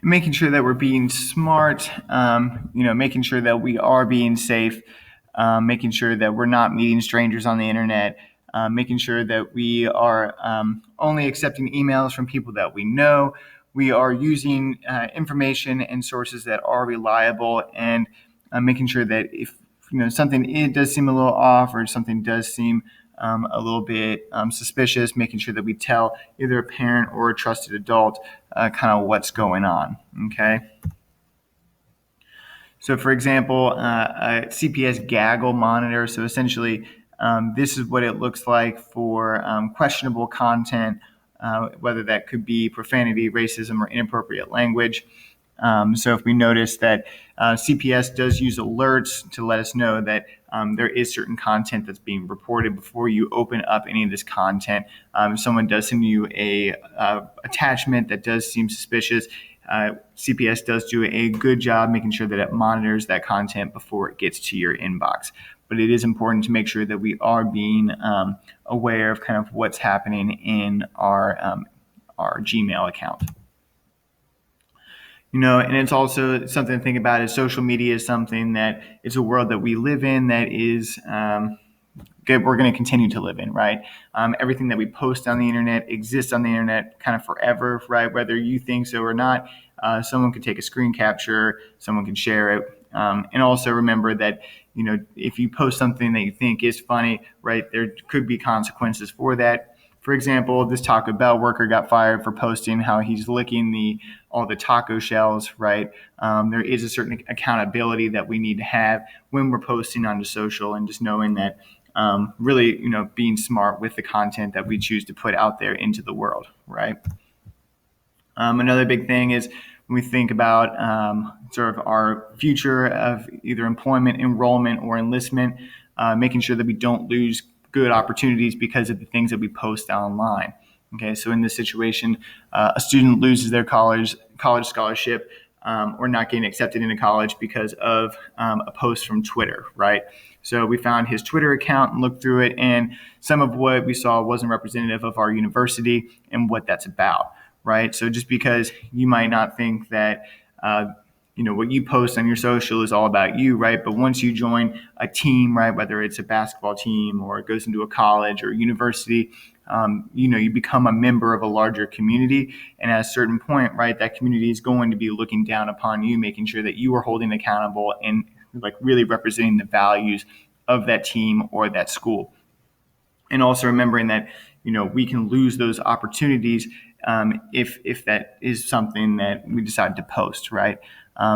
making sure that we're being smart, making sure that we are being safe, making sure that we're not meeting strangers on the internet, making sure that we are only accepting emails from people that we know. We are using information and sources that are reliable, and making sure that if something it does seem a little off or something does seem a little bit suspicious, making sure that we tell either a parent or a trusted adult kind of what's going on. Okay. So, for example, a CPS gaggle monitor. So, essentially, this is what it looks like for questionable content, whether that could be profanity, racism, or inappropriate language. So if we notice that CPS does use alerts to let us know that there is certain content that's being reported before you open up any of this content. If someone does send you a attachment that does seem suspicious, CPS does do a good job making sure that it monitors that content before it gets to your inbox. But it is important to make sure that we are being aware of kind of what's happening in our Gmail account. And it's also something to think about is social media is something that it's a world that we live in that is we're going to continue to live in, right? Everything that we post on the internet exists on the internet kind of forever, right? Whether you think so or not, someone could take a screen capture, someone can share it. And also remember that, if you post something that you think is funny, right, there could be consequences for that. For example, this Taco Bell worker got fired for posting how he's licking all the taco shells, right? There is a certain accountability that we need to have when we're posting onto social, and just knowing that really, being smart with the content that we choose to put out there into the world, right? Another big thing is when we think about sort of our future of either employment, enrollment, or enlistment, making sure that we don't lose good opportunities because of the things that we post online. Okay, so in this situation, a student loses their college scholarship or not getting accepted into college because of a post from Twitter, right? So we found his Twitter account and looked through it, and some of what we saw wasn't representative of our university and what that's about, right? So just because you might not think that what you post on your social is all about you, right? But once you join a team, right, whether it's a basketball team or it goes into a college or a university, you become a member of a larger community. And at a certain point, right, that community is going to be looking down upon you, making sure that you are holding accountable and like really representing the values of that team or that school. And also remembering that, we can lose those opportunities if that is something that we decide to post, right?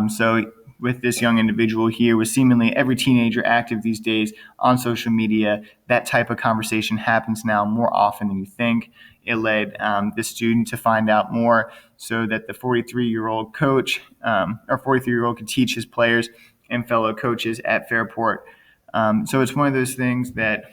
So with this young individual here, with seemingly every teenager active these days on social media, that type of conversation happens now more often than you think. It led the student to find out more so that the 43-year-old coach or 43-year-old could teach his players and fellow coaches at Fairport. So it's one of those things that